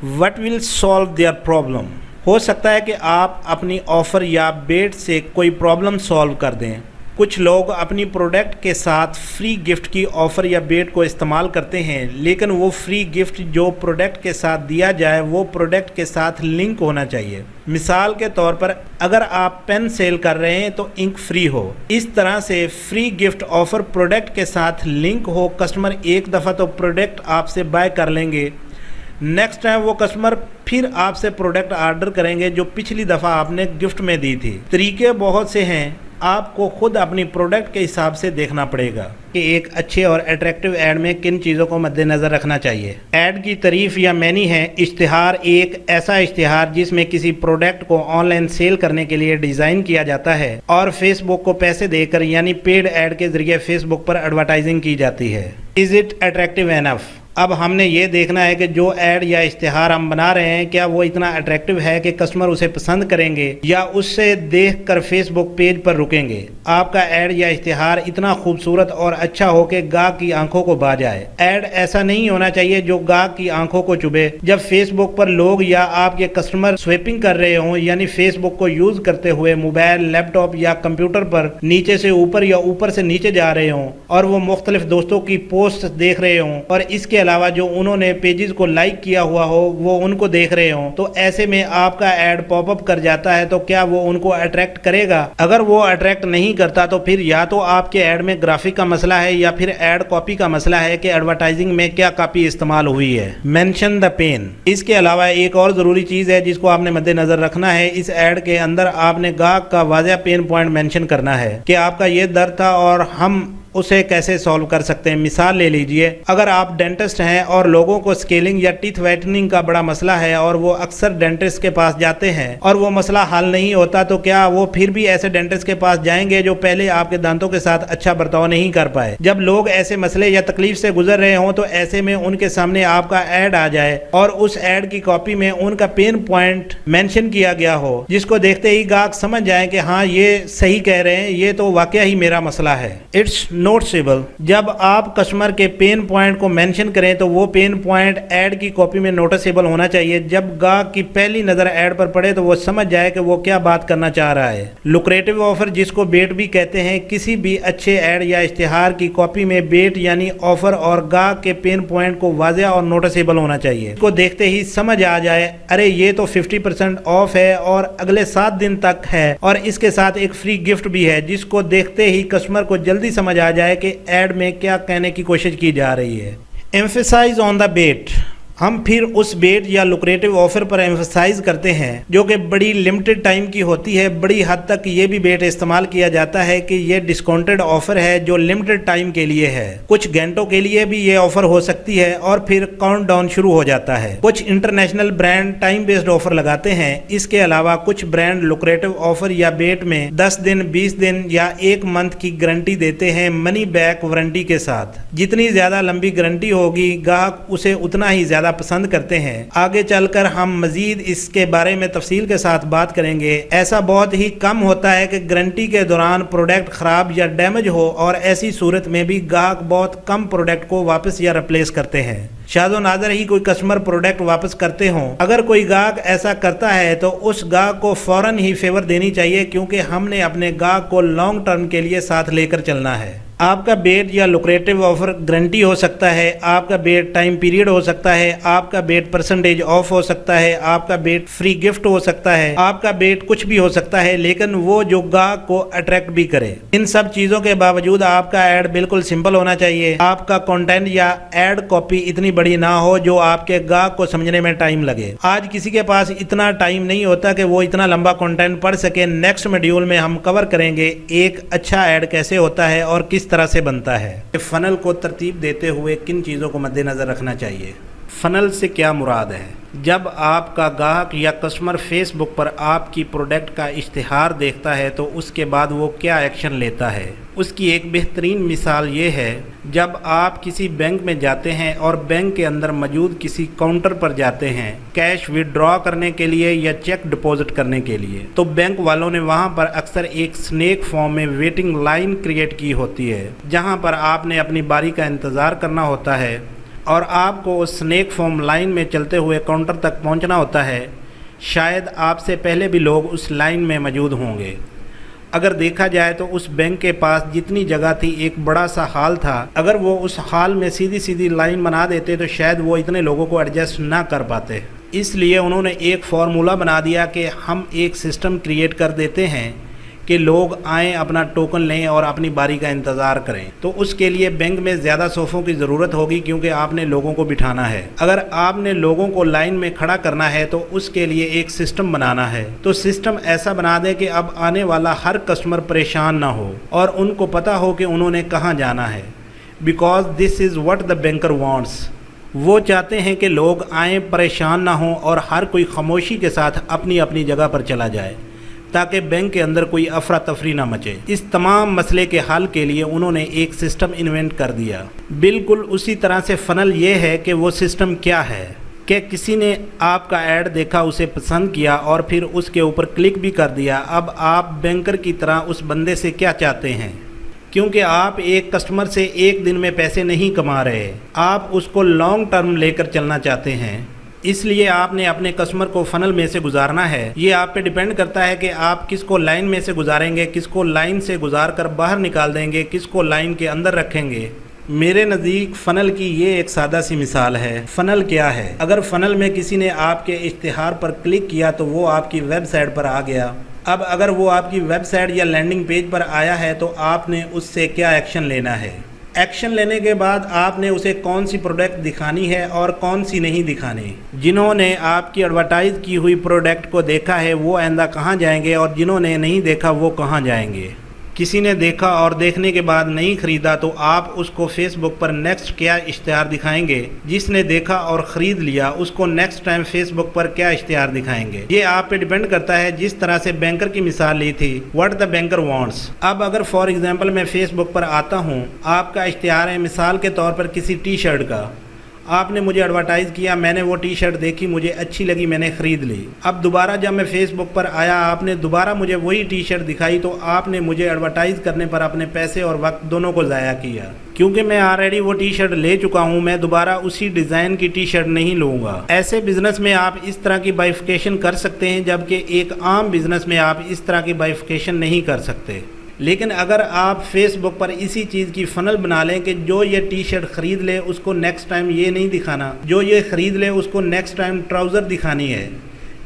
What will solve their problem? हो सकता है कि आप अपनी ऑफ़र या बेट से कोई प्रॉब्लम सॉल्व कर दें। कुछ लोग अपनी प्रोडक्ट के साथ फ्री गिफ्ट की ऑफ़र या बेट को इस्तेमाल करते हैं, लेकिन वो फ्री गिफ्ट जो प्रोडक्ट के साथ दिया जाए वो प्रोडक्ट के साथ लिंक होना चाहिए। मिसाल के तौर पर अगर आप पेन सेल कर रहे हैं तो इंक फ्री हो। इस तरह से फ्री गिफ्ट ऑफ़र प्रोडक्ट के साथ लिंक हो। कस्टमर एक दफ़ा तो प्रोडक्ट आपसे बाय कर लेंगे, नेक्स्ट टाइम वो कस्टमर फिर आपसे प्रोडक्ट ऑर्डर करेंगे जो पिछली दफ़ा आपने गिफ्ट में दी थी। तरीके बहुत से हैं। آپ کو خود اپنی پروڈکٹ کے حساب سے دیکھنا پڑے گا کہ ایک اچھے اور اٹریکٹیو ایڈ میں کن چیزوں کو مد نظر رکھنا چاہیے۔ ایڈ کی تعریف یا معنی ہے اشتہار، ایک ایسا اشتہار جس میں کسی پروڈکٹ کو آن لائن سیل کرنے کے لیے ڈیزائن کیا جاتا ہے اور فیس بک کو پیسے دے کر یعنی پیڈ ایڈ کے ذریعے فیس بک پر ایڈورٹائزنگ کی جاتی ہے۔ از اٹ اٹریکٹیو انف؟ اب ہم نے یہ دیکھنا ہے کہ جو ایڈ یا اشتہار ہم بنا رہے ہیں کیا وہ اتنا اٹریکٹیو ہے کہ کسٹمر اسے پسند کریں گے یا اس سے دیکھ کر فیس بک پیج پر رکیں گے۔ آپ کا ایڈ یا اشتہار اتنا خوبصورت اور اچھا ہو کہ گاہک کی آنکھوں کو بھا جائے۔ ایڈ ایسا نہیں ہونا چاہیے جو گاہک کی آنکھوں کو چبھے۔ جب فیس بک پر لوگ یا آپ کے کسٹمر سویپنگ کر رہے ہوں یعنی فیس بک کو یوز کرتے ہوئے موبائل، لیپ ٹاپ یا کمپیوٹر پر نیچے سے اوپر یا اوپر سے نیچے جا رہے ہوں اور وہ مختلف دوستوں کی پوسٹ دیکھ رہے ہوں اور اس کے علاوہ جو انہوں نے پیجز کو لائک کیا ہوا ہو وہ ان کو دیکھ رہے ہوں، تو ایسے میں آپ کا ایڈ پاپ اپ کر جاتا ہے تو کیا وہ ان کو اٹریکٹ کرے گا؟ اگر وہ اٹریکٹ نہیں کرتا تو پھر یا تو آپ کے ایڈ میں گرافک کا مسئلہ ہے یا پھر ایڈ کاپی کا مسئلہ ہے کہ ایڈورٹائزنگ میں کیا کاپی استعمال ہوئی ہے۔ Mention the pain. اس کے علاوہ ایک اور ضروری چیز ہے جس کو آپ نے مد نظر رکھنا ہے، اس ایڈ کے اندر آپ نے گاہک کا واضح پین پوائنٹ مینشن کرنا ہے کہ آپ کا یہ درد تھا اور ہم اسے کیسے سالو کر سکتے ہیں۔ مثال لے لیجئے، اگر آپ ڈینٹسٹ ہیں اور لوگوں کو اسکیلنگ یا ٹیتھ وائٹننگ کا بڑا مسئلہ ہے اور وہ اکثر ڈینٹسٹ کے پاس جاتے ہیں اور وہ مسئلہ حل نہیں ہوتا، تو کیا وہ پھر بھی ایسے ڈینٹسٹ کے پاس جائیں گے جو پہلے آپ کے دانتوں کے ساتھ اچھا برتاؤ نہیں کر پائے؟ جب لوگ ایسے مسئلے یا تکلیف سے گزر رہے ہوں تو ایسے میں ان کے سامنے آپ کا ایڈ آ جائے اور اس ایڈ کی کاپی میں ان کا پین پوائنٹ مینشن کیا گیا ہو، جس کو دیکھتے ہی گاہک سمجھ جائیں کہ ہاں یہ صحیح کہہ رہے ہیں، یہ تو واقعہ ہی میرا مسئلہ ہے۔ اٹس نوٹسیبل۔ جب آپ کسٹمر کے پین پوائنٹ کو مینشن کریں تو وہ پین پوائنٹ ایڈ کی کاپی میں نوٹسیبل ہونا چاہیے۔ جب گاہک کی پہلی نظر ایڈ پر پڑے تو وہ سمجھ جائے کہ وہ کیا بات کرنا چاہ رہا ہے۔ لوکریٹو آفر، جس کو بیٹ بھی کہتے ہیں، کسی بھی اچھے ایڈ یا اشتہار کی کاپی میں بیٹ یعنی آفر اور گاہک کے پین پوائنٹ کو واضح اور نوٹسیبل ہونا چاہیے۔ اس کو دیکھتے ہی سمجھ آ جائے ارے یہ تو 50% آف ہے اور اگلے 7 دن تک ہے اور اس کے ساتھ ایک فری گفٹ بھی ہے، جس کو دیکھتے ہی کسٹمر کو جلدی سمجھ آ جائے کہ ایڈ میں کیا کہنے کی کوشش کی جا رہی ہے۔ ایمفیسائز آن دا بیٹ۔ ہم پھر اس بیٹ یا لوکریٹو آفر پر ایمفسائز کرتے ہیں جو کہ بڑی لمیٹڈ ٹائم کی ہوتی ہے۔ بڑی حد تک یہ بھی بیٹ استعمال کیا جاتا ہے کہ یہ ڈسکاؤنٹڈ آفر ہے جو لمیٹڈ ٹائم کے لیے ہے، کچھ گھنٹوں کے لیے بھی یہ آفر ہو سکتی ہے اور پھر کاؤنٹ ڈاؤن شروع ہو جاتا ہے۔ کچھ international brand time based offer لگاتے ہیں۔ اس کے علاوہ کچھ برانڈ لوکریٹو آفر یا بیٹ میں 10 دن، 20 دن یا 1 منتھ کی گارنٹی دیتے ہیں منی بیک وارنٹی کے ساتھ۔ جتنی زیادہ لمبی گارنٹی ہوگی گاہک اسے اتنا ہی زیادہ پسند کرتے ہیں۔ آگے چل کر ہم مزید اس کے بارے میں تفصیل کے ساتھ بات کریں گے۔ ایسا بہت ہی کم ہوتا ہے کہ گارنٹی کے دوران پروڈکٹ خراب یا ڈیمیج ہو اور ایسی صورت میں بھی گاہک بہت کم پروڈکٹ کو واپس یا ریپلیس کرتے ہیں۔ شاذ و نادر ہی کوئی کسٹمر پروڈکٹ واپس کرتے ہوں۔ اگر کوئی گاہک ایسا کرتا ہے تو اس گاہک کو فوراً ہی فیور دینی چاہیے کیونکہ ہم نے اپنے گاہک کو لانگ ٹرم کے لیے ساتھ لے کر چلنا ہے۔ آپ کا بیٹ یا لوکریٹو آفر گارنٹی ہو سکتا ہے، آپ کا بیٹ ٹائم پیریڈ ہو سکتا ہے، آپ کا بیٹ پرسنٹیج آف ہو سکتا ہے، آپ کا بیٹ فری گفٹ ہو سکتا ہے، آپ کا بیٹ کچھ بھی ہو سکتا ہے، لیکن وہ جو گاہک کو اٹریکٹ بھی کرے۔ ان سب چیزوں کے باوجود آپ کا ایڈ بالکل سمپل ہونا چاہیے۔ آپ کا کنٹینٹ یا ایڈ کاپی اتنی بڑی نہ ہو جو آپ کے گاہک کو سمجھنے میں ٹائم لگے۔ آج کسی کے پاس اتنا ٹائم نہیں ہوتا کہ وہ اتنا لمبا کنٹینٹ پڑھ سکے۔ نیکسٹ موڈیول میں ہم کور کریں گے ایک اچھا ایڈ کیسے ہوتا ہے اور کس طرح سے بنتا ہے۔ فنل کو ترتیب دیتے ہوئے کن چیزوں کو مد نظر رکھنا چاہیے؟ فنل سے کیا مراد ہے؟ جب آپ کا گاہک یا کسٹمر فیس بک پر آپ کی پروڈکٹ کا اشتہار دیکھتا ہے تو اس کے بعد وہ کیا ایکشن لیتا ہے؟ اس کی ایک بہترین مثال یہ ہے جب آپ کسی بینک میں جاتے ہیں اور بینک کے اندر موجود کسی کاؤنٹر پر جاتے ہیں کیش وڈرا کرنے کے لیے یا چیک ڈپازٹ کرنے کے لیے، تو بینک والوں نے وہاں پر اکثر ایک سنیک فارم میں ویٹنگ لائن کریٹ کی ہوتی ہے جہاں پر آپ نے اپنی باری کا انتظار کرنا ہوتا ہے اور آپ کو اس سنیک فارم لائن میں چلتے ہوئے کاؤنٹر تک پہنچنا ہوتا ہے۔ شاید آپ سے پہلے بھی لوگ اس لائن میں موجود ہوں گے۔ اگر دیکھا جائے تو اس بینک کے پاس جتنی جگہ تھی ایک بڑا سا ہال تھا، اگر وہ اس ہال میں سیدھی لائن بنا دیتے تو شاید وہ اتنے لوگوں کو ایڈجسٹ نہ کر پاتے۔ اس لیے انہوں نے ایک فارمولا بنا دیا کہ ہم ایک سسٹم کریٹ کر دیتے ہیں कि लोग आएँ, अपना टोकन लें और अपनी बारी का इंतज़ार करें। तो उसके लिए बैंक में ज़्यादा सोफ़ों की ज़रूरत होगी, क्योंकि आपने लोगों को बिठाना है। अगर आपने लोगों को लाइन में खड़ा करना है तो उसके लिए एक सिस्टम बनाना है। तो सिस्टम ऐसा बना दें कि अब आने वाला हर कस्टमर परेशान ना हो और उनको पता हो कि उन्होंने कहाँ जाना है। Because this is what the banker wants. वो चाहते हैं कि लोग आएँ, परेशान ना हों और हर कोई खामोशी के साथ अपनी अपनी जगह पर चला जाए, ताकि बैंक के अंदर कोई अफरा तफरी ना मचे। इस तमाम मसले के हल के लिए उन्होंने एक सिस्टम इन्वेंट कर दिया। बिल्कुल उसी तरह से फ़नल ये है कि वो सिस्टम क्या है कि किसी ने आपका ऐड देखा, उसे पसंद किया और फिर उसके ऊपर क्लिक भी कर दिया। अब आप बैंकर की तरह उस बंदे से क्या चाहते हैं, क्योंकि आप एक कस्टमर से एक दिन में पैसे नहीं कमा रहे, आप उसको लॉन्ग टर्म लेकर चलना चाहते हैं। इसलिए आपने अपने कस्टमर को फ़नल में से गुजारना है। ये आप पे डिपेंड करता है कि आप किसको लाइन में से गुजारेंगे, किसको लाइन से गुजार कर बाहर निकाल देंगे, किसको लाइन के अंदर रखेंगे। मेरे नज़दीक फ़नल की ये एक सादा सी मिसाल है। फ़नल क्या है? अगर फ़नल में किसी ने आपके इश्तिहार पर क्लिक किया तो वो आपकी वेबसाइट पर आ गया। अब अगर वो आपकी वेबसाइट या लैंडिंग पेज पर आया है तो आपने उससे क्या एक्शन लेना है। एक्शन लेने के बाद आपने उसे कौन सी प्रोडक्ट दिखानी है और कौन सी नहीं दिखानी। जिन्होंने आपकी एडवर्टाइज की हुई प्रोडक्ट को देखा है वो आइंदा कहाँ जाएंगे और जिन्होंने नहीं देखा वो कहाँ जाएंगे। किसी ने देखा और देखने के बाद नहीं ख़रीदा तो आप उसको फेसबुक पर नेक्स्ट क्या इश्तिहार दिखाएंगे। जिसने देखा और ख़रीद लिया उसको नेक्स्ट टाइम फेसबुक पर क्या इश्तिहार दिखाएंगे। ये आप पे डिपेंड करता है। जिस तरह से बैंकर की मिसाल ली थी, व्हाट द बैंकर वांट्स। अब अगर फॉर एग्जांपल मैं फेसबुक पर आता हूँ, आपका इश्तिहार है मिसाल के तौर पर किसी टी शर्ट का। आपने मुझे एडवर्टाइज़ किया, मैंने वो टी शर्ट देखी, मुझे अच्छी लगी, मैंने ख़रीद ली। अब दोबारा जब मैं फेसबुक पर आया, आपने दोबारा मुझे वही टी शर्ट दिखाई, तो आपने मुझे एडवर्टाइज़ करने पर अपने पैसे और वक्त दोनों को ज़ाया किया। क्योंकि मैं ऑलरेडी वो टी शर्ट ले चुका हूँ, मैं दोबारा उसी डिज़ाइन की टी शर्ट नहीं लूँगा। ऐसे बिज़नेस में आप इस तरह की बाइफिकेशन कर सकते हैं, जबकि एक आम बिज़नेस में आप इस तरह की बाइफिकेशन नहीं कर सकते। लेकिन अगर आप फेसबुक पर इसी चीज़ की फ़नल बना लें कि जो ये टी शर्ट ख़रीद ले उसको नेक्स्ट टाइम ये नहीं दिखाना, जो ये ख़रीद ले उसको नेक्स्ट टाइम ट्राउज़र दिखानी है,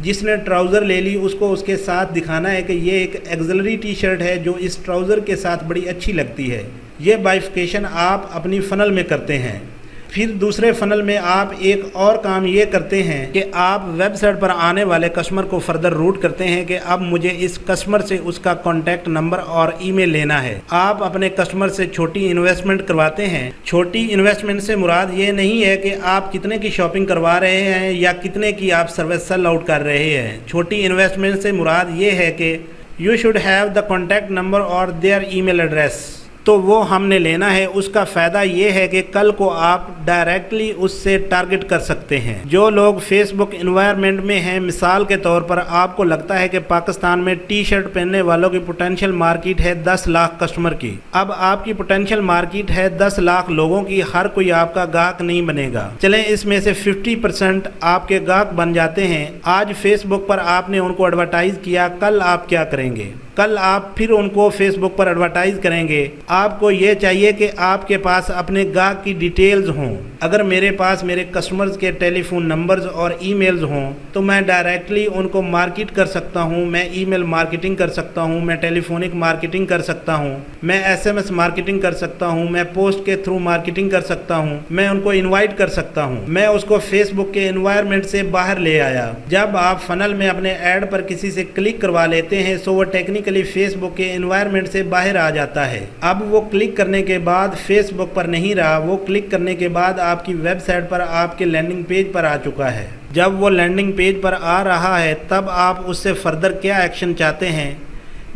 जिसने ट्राउज़र ले ली उसको उसके साथ दिखाना है कि ये एक एक्सलरी टी शर्ट है जो इस ट्राउज़र के साथ बड़ी अच्छी लगती है। ये बाइफिकेशन आप अपनी फ़नल में करते हैं। फिर दूसरे फ़नल में आप एक और काम ये करते हैं कि आप वेबसाइट पर आने वाले कस्टमर को फर्दर रूट करते हैं कि अब मुझे इस कस्टमर से उसका कॉन्टैक्ट नंबर और ईमेल लेना है। आप अपने कस्टमर से छोटी इन्वेस्टमेंट करवाते हैं। छोटी इन्वेस्टमेंट से मुराद ये नहीं है कि आप कितने की शॉपिंग करवा रहे हैं या कितने की आप सर्विस सेल आउट कर रहे हैं। छोटी इन्वेस्टमेंट से मुराद ये है कि you should have the contact number और देयर ईमेल एड्रेस। तो वो हमने लेना है। उसका फ़ायदा ये है कि कल को आप डायरेक्टली उससे टारगेट कर सकते हैं। जो लोग फेसबुक एनवायरनमेंट में हैं, मिसाल के तौर पर आपको लगता है कि पाकिस्तान में टी शर्ट पहनने वालों की पोटेंशियल मार्केट है 10 लाख कस्टमर की। अब आपकी पोटेंशियल मार्केट है 10 लाख लोगों की, हर कोई आपका गाहक नहीं बनेगा। चलें इसमें से 50% आपके गाहक बन जाते हैं। आज फेसबुक पर आपने उनको एडवर्टाइज़ किया, कल आप क्या करेंगे? कल आप फिर उनको फेसबुक पर एडवर्टाइज़ करेंगे। आपको ये चाहिए कि आपके पास अपने गाहक की डिटेल्स हों। अगर मेरे पास मेरे कस्टमर्स के टेलीफोन नंबर्स और ईमेल्स हों तो मैं डायरेक्टली उनको मार्केट कर सकता हूं। मैं ईमेल मार्केटिंग कर सकता हूं, मैं टेलीफोनिक मार्केटिंग कर सकता हूं, मैं एसएमएस मार्केटिंग कर सकता हूं, मैं पोस्ट के थ्रू मार्केटिंग कर सकता हूं, मैं उनको इन्वाइट कर सकता हूं। मैं उसको फेसबुक के एनवायरनमेंट से बाहर ले आया। जब आप फनल में अपने ऐड पर किसी से क्लिक करवा लेते हैं तो वो टेक्निकली फेसबुक के एनवायरनमेंट से बाहर आ जाता है। अब वो क्लिक करने के बाद फेसबुक पर नहीं रहा, वो क्लिक करने के बाद आपकी वेबसाइट पर, आपके लैंडिंग पेज पर आ चुका है। जब वो लैंडिंग पेज पर आ रहा है तब आप उससे फर्दर क्या एक्शन चाहते हैं।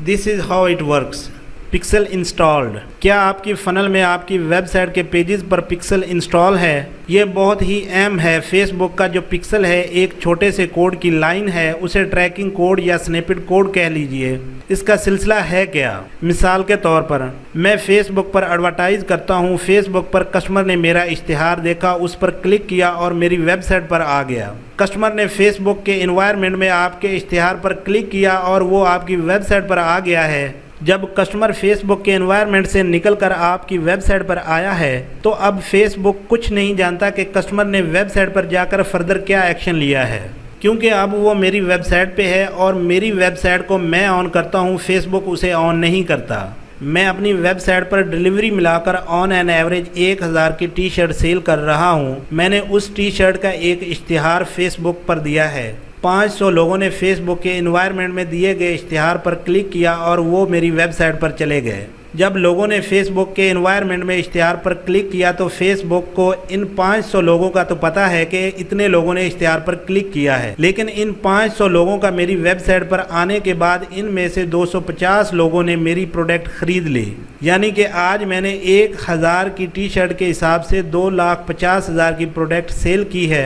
This is how it works. Pixel installed. क्या आपकी फ़नल में आपकी वेबसाइट के पेजेस पर पिक्सल इंस्टॉल है? ये बहुत ही अहम है। फेसबुक का जो पिक्सल है एक छोटे से कोड की लाइन है, उसे ट्रैकिंग कोड या स्निपेट कोड कह लीजिए। इसका सिलसिला है क्या? मिसाल के तौर पर मैं फेसबुक पर एडवर्टाइज़ करता हूँ। फेसबुक पर कस्टमर ने मेरा इश्तिहार देखा, उस पर क्लिक किया और मेरी वेबसाइट पर आ गया। कस्टमर ने फेसबुक के एनवायरनमेंट में आपके इश्तिहार पर क्लिक किया और वो आपकी वेबसाइट पर आ गया है। जब कस्टमर फेसबुक के एनवायरनमेंट से निकलकर आपकी वेबसाइट पर आया है तो अब फेसबुक कुछ नहीं जानता कि कस्टमर ने वेबसाइट पर जाकर फर्दर क्या एक्शन लिया है। क्योंकि अब वो मेरी वेबसाइट पे है और मेरी वेबसाइट को मैं ऑन करता हूँ, फेसबुक उसे ऑन नहीं करता। मैं अपनी वेबसाइट पर डिलीवरी मिलाकर ऑन एन एवरेज 1000 की टी शर्ट सेल कर रहा हूँ। मैंने उस टी शर्ट का एक इश्तिहार फेसबुक पर दिया है। 500 लोगों ने फेसबुक के एनवायरनमेंट में दिए गए इश्तिहार पर क्लिक किया और वो मेरी वेबसाइट पर चले गए। जब लोगों ने फेसबुक के एनवायरनमेंट में इश्तिहार पर क्लिक किया तो फेसबुक को इन 500 लोगों का तो पता है कि इतने लोगों ने इश्तिहार पर क्लिक किया है, लेकिन इन 500 लोगों का मेरी वेबसाइट पर आने के बाद इनमें से 250 लोगों ने मेरी प्रोडक्ट खरीद ली। यानी कि आज मैंने 1000 की टी शर्ट के हिसाब से 2,50,000 की प्रोडक्ट सेल की है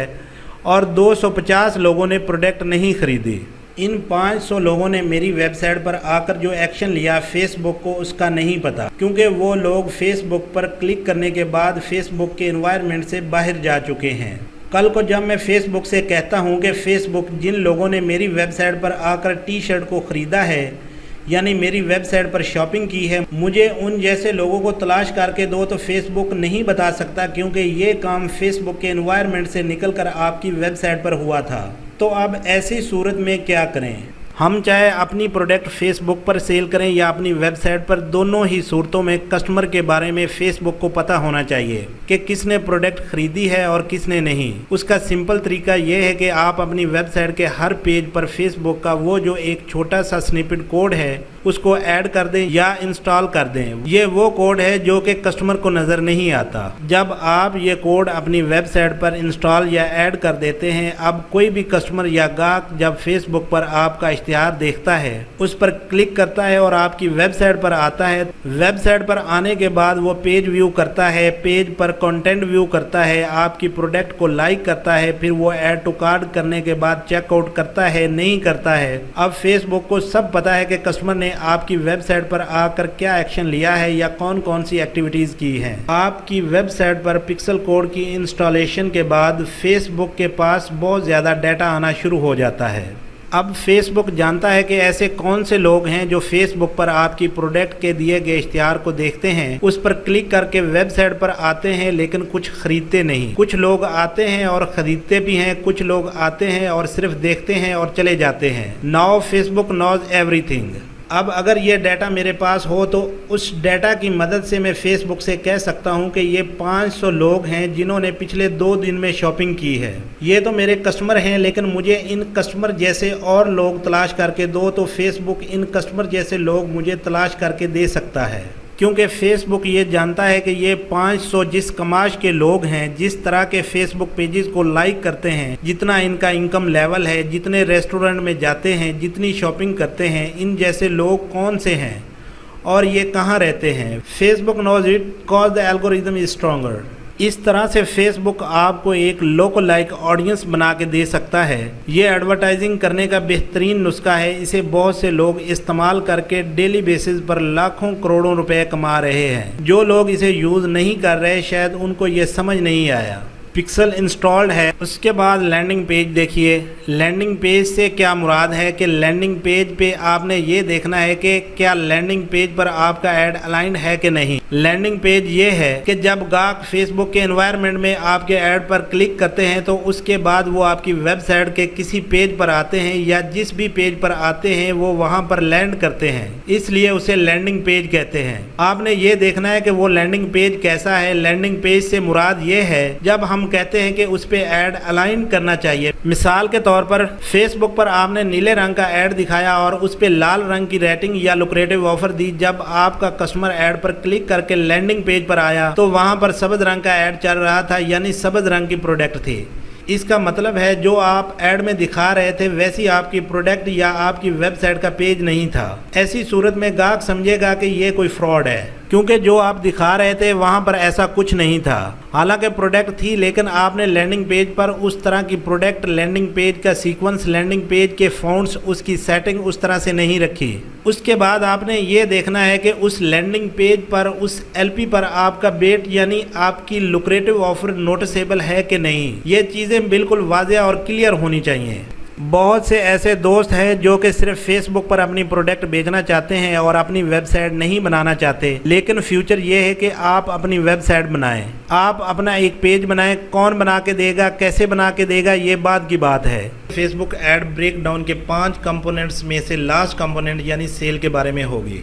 और 250 लोगों ने प्रोडक्ट नहीं खरीदी। इन 500 लोगों ने मेरी वेबसाइट पर आकर जो एक्शन लिया फेसबुक को उसका नहीं पता, क्योंकि वो लोग फेसबुक पर क्लिक करने के बाद फेसबुक के एनवायरनमेंट से बाहर जा चुके हैं। कल को जब मैं फेसबुक से कहता हूँ कि फेसबुक जिन लोगों ने मेरी वेबसाइट पर आकर टी शर्ट को ख़रीदा है यानी मेरी वेबसाइट पर शॉपिंग की है, मुझे उन जैसे लोगों को तलाश करके दो, तो फेसबुक नहीं बता सकता, क्योंकि ये काम फेसबुक के एनवायरनमेंट से निकलकर आपकी वेबसाइट पर हुआ था। तो अब ऐसी सूरत में क्या करें? हम चाहे अपनी प्रोडक्ट फेसबुक पर सेल करें या अपनी वेबसाइट पर, दोनों ही सूरतों में कस्टमर के बारे में फेसबुक को पता होना चाहिए कि किसने प्रोडक्ट खरीदी है और किसने नहीं। उसका सिंपल तरीका यह है कि आप अपनी वेबसाइट के हर पेज पर फेसबुक का वो जो एक छोटा सा स्निपेट कोड है उसको ऐड कर दें या इंस्टॉल कर दें। ये वो कोड है जो कि कस्टमर को नज़र नहीं आता। जब आप ये कोड अपनी वेबसाइट पर इंस्टॉल या ऐड कर देते हैं, अब कोई भी कस्टमर या गाहक जब फेसबुक पर आपका इश्तिहार देखता है, उस पर क्लिक करता है और आपकी वेबसाइट पर आता है। वेबसाइट पर आने के बाद वो पेज व्यू करता है, पेज पर कंटेंट व्यू करता है, आपकी प्रोडक्ट को लाइक करता है, फिर वो ऐड टू कार्ट करने के बाद चेकआउट करता है, नहीं करता है। अब फेसबुक को सब पता है कि कस्टमर ने आपकी वेबसाइट पर आकर क्या एक्शन लिया है या कौन कौन सी एक्टिविटीज की हैं। आपकी वेबसाइट पर पिक्सल कोड की इंस्टॉलेशन के बाद फेसबुक के पास बहुत ज़्यादा डाटा आना शुरू हो जाता है। अब फेसबुक जानता है कि ऐसे कौन से लोग हैं जो फेसबुक पर आपकी प्रोडक्ट के दिए गए इश्तिहार को देखते हैं, उस पर क्लिक करके वेबसाइट पर आते हैं लेकिन कुछ खरीदते नहीं। कुछ लोग आते हैं और खरीदते भी हैं, कुछ लोग आते हैं और सिर्फ देखते हैं और चले जाते हैं। Now Facebook knows everything. अब अगर ये डाटा मेरे पास हो तो उस डाटा की मदद से मैं फेसबुक से कह सकता हूँ कि ये 500 लोग हैं जिन्होंने पिछले 2 दिन में शॉपिंग की है। ये तो मेरे कस्टमर हैं, लेकिन मुझे इन कस्टमर जैसे और लोग तलाश करके दो, तो फेसबुक इन कस्टमर जैसे लोग मुझे तलाश करके दे सकता है। क्योंकि फेसबुक ये जानता है कि ये 500 जिस कमाश के लोग हैं, जिस तरह के फेसबुक पेजेस को लाइक करते हैं, जितना इनका इनकम लेवल है, जितने रेस्टोरेंट में जाते हैं, जितनी शॉपिंग करते हैं, इन जैसे लोग कौन से हैं और ये कहाँ रहते हैं। Facebook knows it cause the algorithm is stronger. इस तरह से फेसबुक आपको एक लोकल लाइक ऑडियंस बना के दे सकता है। ये एडवर्टाइजिंग करने का बेहतरीन नुस्खा है। इसे बहुत से लोग इस्तेमाल करके डेली बेसिस पर लाखों करोड़ों रुपए कमा रहे हैं। जो लोग इसे यूज़ नहीं कर रहे, शायद उनको ये समझ नहीं आया। पिक्सल इंस्टॉल्ड है, उसके बाद लैंडिंग पेज देखिए। लैंडिंग पेज से क्या मुराद है कि लैंडिंग पेज पे आपने ये देखना है कि क्या लैंडिंग पेज पर आपका ऐड अलाइंड है कि नहीं। लैंडिंग पेज ये है कि जब गाहक फेसबुक के एनवायरनमेंट में आपके ऐड पर क्लिक करते हैं तो उसके बाद वो आपकी वेबसाइट के किसी पेज पर आते हैं या जिस भी पेज पर आते हैं वो वहाँ पर लैंड करते हैं, इसलिए उसे लैंडिंग पेज कहते हैं। आपने ये देखना है कि वो लैंडिंग पेज कैसा है। लैंडिंग पेज से मुराद ये है जब हम कहते हैं कि उस पे ऐड अलाइन करना चाहिए। मिसाल के तौर पर फेसबुक पर आपने नीले रंग का ऐड दिखाया और उस पे लाल रंग की रेटिंग या लुक्रेटिव ऑफर दी। जब आपका कस्टमर ऐड पर क्लिक करके लैंडिंग पेज पर आया तो वहां पर सब्ज रंग का ऐड चल रहा था, यानी सब्ज रंग की प्रोडक्ट थी। इसका मतलब है जो आप ऐड में दिखा रहे थे वैसी आपकी प्रोडक्ट या आपकी वेबसाइट का पेज नहीं था। ऐसी सूरत में गाहक समझेगा कि ये कोई फ्रॉड है, क्योंकि जो आप दिखा रहे थे वहां पर ऐसा कुछ नहीं था। हालांकि प्रोडक्ट थी, लेकिन आपने लैंडिंग पेज पर उस तरह की प्रोडक्ट, लैंडिंग पेज का सीक्वेंस, लैंडिंग पेज के फॉन्ट्स, उसकी सेटिंग उस तरह से नहीं रखी। उसके बाद आपने ये देखना है कि उस लैंडिंग पेज पर, उस एलपी पर आपका बेट यानी आपकी लुक्रेटिव ऑफर नोटिसेबल है कि नहीं। ये चीज़ें बिल्कुल वाज़ेह और क्लियर होनी चाहिए। बहुत से ऐसे दोस्त हैं जो कि सिर्फ फेसबुक पर अपनी प्रोडक्ट बेचना चाहते हैं और अपनी वेबसाइट नहीं बनाना चाहते, लेकिन फ्यूचर ये है कि आप अपनी वेबसाइट बनाएं, आप अपना एक पेज बनाएं। कौन बना के देगा, कैसे बना के देगा, ये बात की बात है। फेसबुक ऐड ब्रेकडाउन के 5 कंपोनेंट्स में से लास्ट कंपोनेंट यानी सेल के बारे में होगी।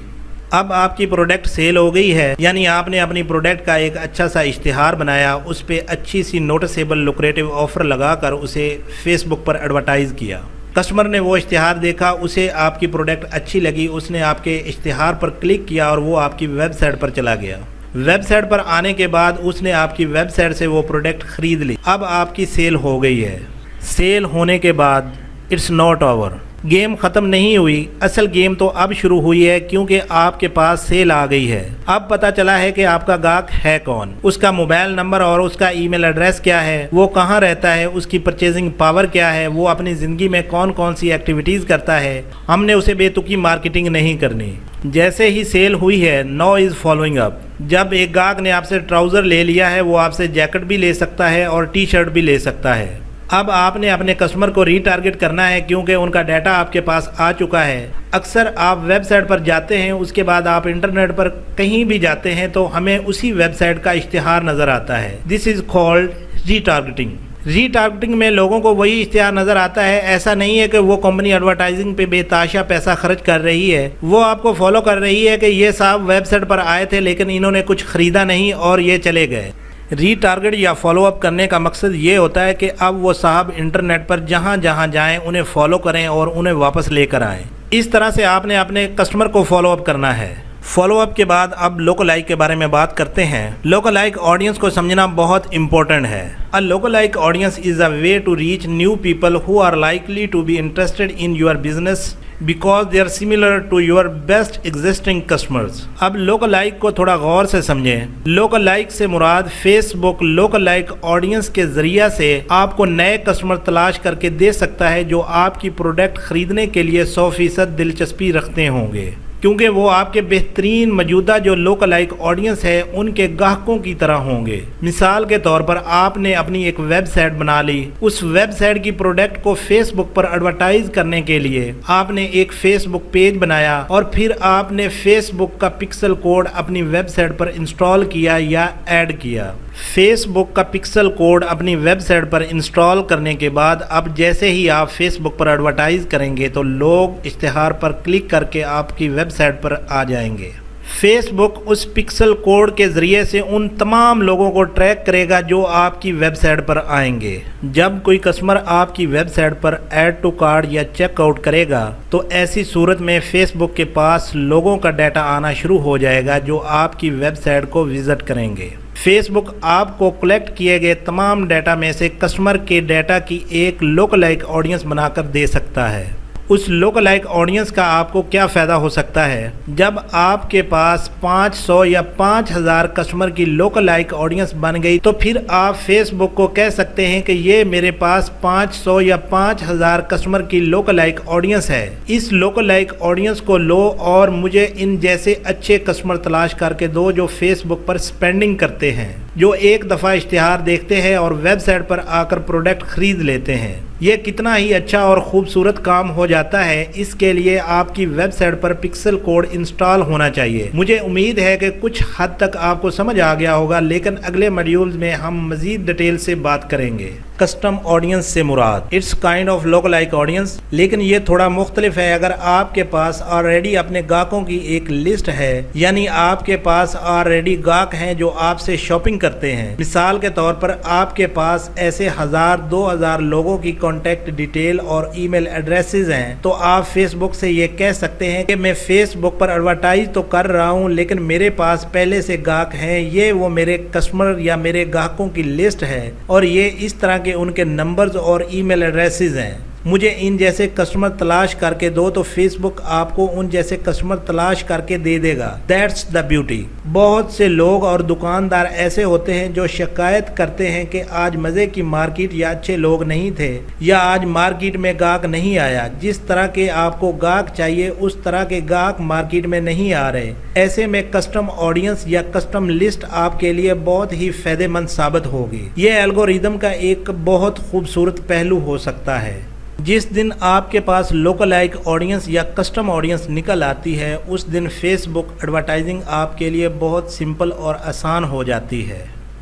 अब आपकी प्रोडक्ट सेल हो गई है, यानी आपने अपनी प्रोडक्ट का एक अच्छा सा इश्तिहार बनाया, उस पर अच्छी सी नोटिसेबल लुक्रेटिव ऑफर लगाकर उसे फेसबुक पर एडवर्टाइज़ किया। कस्टमर ने वो इश्तिहार देखा, उसे आपकी प्रोडक्ट अच्छी लगी, उसने आपके इश्तिहार पर क्लिक किया और वो आपकी वेबसाइट पर चला गया। वेबसाइट पर आने के बाद उसने आपकी वेबसाइट से वो प्रोडक्ट ख़रीद ली। अब आपकी सेल हो गई है। सेल होने के बाद इट्स नॉट ओवर, गेम ख़त्म नहीं हुई। असल गेम तो अब शुरू हुई है, क्योंकि आपके पास सेल आ गई है। अब पता चला है कि आपका गाहक है कौन, उसका मोबाइल नंबर और उसका ईमेल एड्रेस क्या है, वो कहाँ रहता है, उसकी परचेजिंग पावर क्या है, वो अपनी ज़िंदगी में कौन कौन सी एक्टिविटीज़ करता है। हमने उसे बेतुकी मार्केटिंग नहीं करनी। जैसे ही सेल हुई है, नो इज़ फॉलोइंग अप। जब एक गाहक ने आपसे ट्राउज़र ले लिया है, वो आपसे जैकेट भी ले सकता है और टी शर्ट भी ले सकता है। अब आपने अपने कस्टमर को रीटारगेट करना है, क्योंकि उनका डाटा आपके पास आ चुका है। अक्सर आप वेबसाइट पर जाते हैं, उसके बाद आप इंटरनेट पर कहीं भी जाते हैं तो हमें उसी वेबसाइट का इश्तिहार नज़र आता है। This is called retargeting. Retargeting में लोगों को वही इश्तिहार नज़र आता है। ऐसा नहीं है कि वो कंपनी एडवर्टाइजिंग पे बेताशा पैसा खर्च कर रही है, वो आपको फॉलो कर रही है कि ये साहब वेबसाइट पर आए थे लेकिन इन्होंने कुछ ख़रीदा नहीं और ये चले गए। रीटारगेट या फॉलो अप करने का मकसद ये होता है कि अब वो साहब इंटरनेट पर जहाँ जहाँ जाएं उन्हें फॉलो करें और उन्हें वापस लेकर आएं। इस तरह से आपने अपने कस्टमर को फॉलो अप करना है। फॉलो अप के बाद अब लोकलाइक के बारे में बात करते हैं। लोकलाइक ऑडियंस को समझना बहुत इंपॉर्टेंट है। A lookalike audience is a way to reach new people who are likely to be interested in your business because they are similar to your best existing customers. अब लोकलाइक को थोड़ा गौर से समझें। लोकलाइक से मुराद फेसबुक लोकलाइक ऑडियंस के जरिए से आपको नए कस्टमर तलाश करके दे सकता है जो आपकी प्रोडक्ट खरीदने के लिए 100% दिलचस्पी रखते होंगे, क्योंकि वो आपके बेहतरीन मौजूदा जो लोकलाइक ऑडियंस है उनके ग्राहकों की तरह होंगे। मिसाल के तौर पर आपने अपनी एक वेबसाइट बना ली, उस वेबसाइट की प्रोडक्ट को फेसबुक पर एडवर्टाइज करने के लिए आपने एक फेसबुक पेज बनाया और फिर आपने फेसबुक का पिक्सल कोड अपनी वेबसाइट पर इंस्टॉल किया या ऐड किया। फेसबुक का पिक्सल कोड अपनी वेबसाइट पर इंस्टॉल करने के बाद अब जैसे ही आप फेसबुक पर एडवर्टाइज करेंगे तो लोग इश्तिहार पर क्लिक करके आपकी वेबसाइट पर आ जाएंगे। फेसबुक उस पिक्सल कोड के ज़रिए से उन तमाम लोगों को ट्रैक करेगा जो आपकी वेबसाइट पर आएंगे। जब कोई कस्टमर आपकी वेबसाइट पर ऐड टू कार्ट या चेकआउट करेगा तो ऐसी सूरत में फेसबुक के पास लोगों का डाटा आना शुरू हो जाएगा जो आपकी वेबसाइट को विज़िट करेंगे। फेसबुक आपको कलेक्ट किए गए तमाम डाटा में से कस्टमर के डाटा की एक लोकलाइक ऑडियंस बनाकर दे सकता है। उस लोकलाइक ऑडियंस का आपको क्या फ़ायदा हो सकता है? जब आपके पास 500 या 5000 कस्टमर की लोकलाइक ऑडियंस बन गई तो फिर आप फेसबुक को कह सकते हैं कि ये मेरे पास 500 या 5000 कस्टमर की लोकलाइक ऑडियंस है। इस लोकलाइक ऑडियंस को लो और मुझे इन जैसे अच्छे कस्टमर तलाश करके दो जो फेसबुक पर स्पेंडिंग करते हैं, जो एक दफ़ा इश्तिहार देखते हैं और वेबसाइट पर आकर प्रोडक्ट खरीद लेते हैं। ये कितना ही अच्छा और ख़ूबसूरत काम हो जाता है। इसके लिए आपकी वेबसाइट पर पिक्सल कोड इंस्टॉल होना चाहिए। मुझे उम्मीद है कि कुछ हद तक आपको समझ आ गया होगा, लेकिन अगले मॉड्यूल्स में हम मज़ीद डिटेल से बात करेंगे। कस्टम ऑडियंस से मुराद इट्स काइंड ऑफ लोकलाइक ऑडियंस, लेकिन ये थोड़ा मुख्तलिफ है। अगर आपके पास ऑलरेडी अपने गाहकों की एक लिस्ट है, यानी आपके पास ऑलरेडी गाहक हैं जो आपसे शॉपिंग करते हैं। मिसाल के तौर पर आपके पास ऐसे 1000-2000 लोगों की कॉन्टैक्ट डिटेल और ईमेल एड्रेसेस हैं, तो आप फेसबुक से ये कह सकते हैं कि मैं फेसबुक पर एडवर्टाइज तो कर रहा हूँ लेकिन मेरे पास पहले से गाहक हैं, ये वो मेरे कस्टमर या मेरे ग्राहकों की लिस्ट है और ये इस तरह के उनके नंबर्स और ईमेल एड्रेसेस हैं। मुझे इन जैसे कस्टमर तलाश करके दो तो फेसबुक आपको उन जैसे कस्टमर तलाश करके दे देगा। That's the beauty. बहुत से लोग और दुकानदार ऐसे होते हैं जो शिकायत करते हैं कि आज मज़े की मार्केट या अच्छे लोग नहीं थे या आज मार्केट में गाहक नहीं आया। जिस तरह के आपको गाहक चाहिए उस तरह के गाहक मार्केट में नहीं आ रहे। ऐसे में कस्टम ऑडियंस या कस्टम लिस्ट आपके लिए बहुत ही फ़ायदेमंद साबित होगी। ये एल्गोरिदम का एक बहुत खूबसूरत पहलू हो सकता है। जिस दिन आपके पास लोकल लाइक ऑडियंस या कस्टम ऑडियंस निकल आती है, उस दिन फेसबुक एडवर्टाइजिंग आपके लिए बहुत सिंपल और आसान हो जाती है।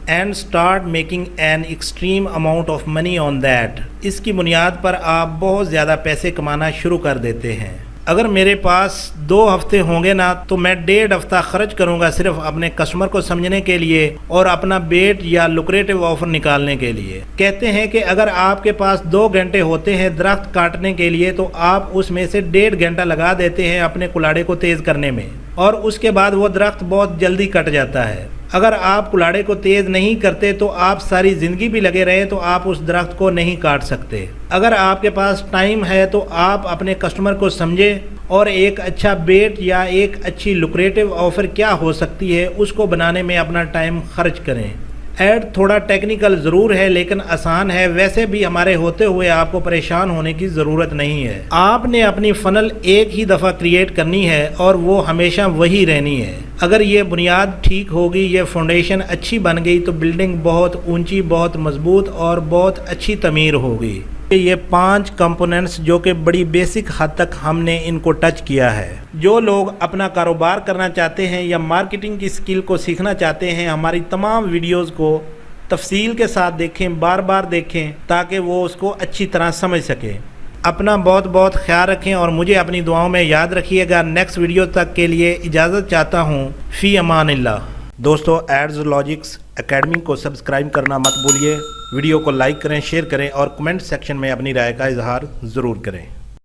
And start making an extreme amount of money on that. इसकी बुनियाद पर आप बहुत ज़्यादा पैसे कमाना शुरू कर देते हैं। अगर मेरे पास 2 हफ्ते होंगे ना, तो मैं 1.5 हफ्ता खर्च करूंगा सिर्फ अपने कस्टमर को समझने के लिए और अपना बेट या लुक्रेटिव ऑफर निकालने के लिए। कहते हैं कि अगर आपके पास 2 घंटे होते हैं दरख्त काटने के लिए, तो आप उसमें से 1.5 घंटा लगा देते हैं अपने कुल्हाड़े को तेज़ करने में, और उसके बाद वो दरख्त बहुत जल्दी कट जाता है। अगर आप कुल्हाड़े को तेज़ नहीं करते तो आप सारी ज़िंदगी भी लगे रहें तो आप उस दरख्त को नहीं काट सकते। अगर आपके पास टाइम है तो आप अपने कस्टमर को समझें और एक अच्छा बेट या एक अच्छी लुक्रेटिव ऑफ़र क्या हो सकती है उसको बनाने में अपना टाइम खर्च करें। ऐड थोड़ा टेक्निकल ज़रूर है लेकिन आसान है। वैसे भी हमारे होते हुए आपको परेशान होने की ज़रूरत नहीं है। आपने अपनी फ़नल एक ही दफ़ा क्रिएट करनी है और वो हमेशा वही रहनी है। अगर ये बुनियाद ठीक होगी, ये फाउंडेशन अच्छी बन गई, तो बिल्डिंग बहुत ऊंची, बहुत मजबूत और बहुत अच्छी तमीर होगी। ये 5 कंपोनेंट्स जो कि बड़ी बेसिक हद तक हमने इनको टच किया है। जो लोग अपना कारोबार करना चाहते हैं या मार्केटिंग की स्किल को सीखना चाहते हैं, हमारी तमाम वीडियोस को तफसील के साथ देखें, बार बार देखें, ताकि वो उसको अच्छी तरह समझ सकें। अपना बहुत बहुत ख्याल रखें और मुझे अपनी दुआओं में याद रखिएगा। नेक्स्ट वीडियो तक के लिए इजाज़त चाहता हूँ। फ़ी अमानिल्लाह। दोस्तों, एड्सलॉजिक्स एकेडमी को सब्सक्राइब करना मत भूलिए। वीडियो को लाइक करें, शेयर करें और कमेंट सेक्शन में अपनी राय का इजहार ज़रूर करें।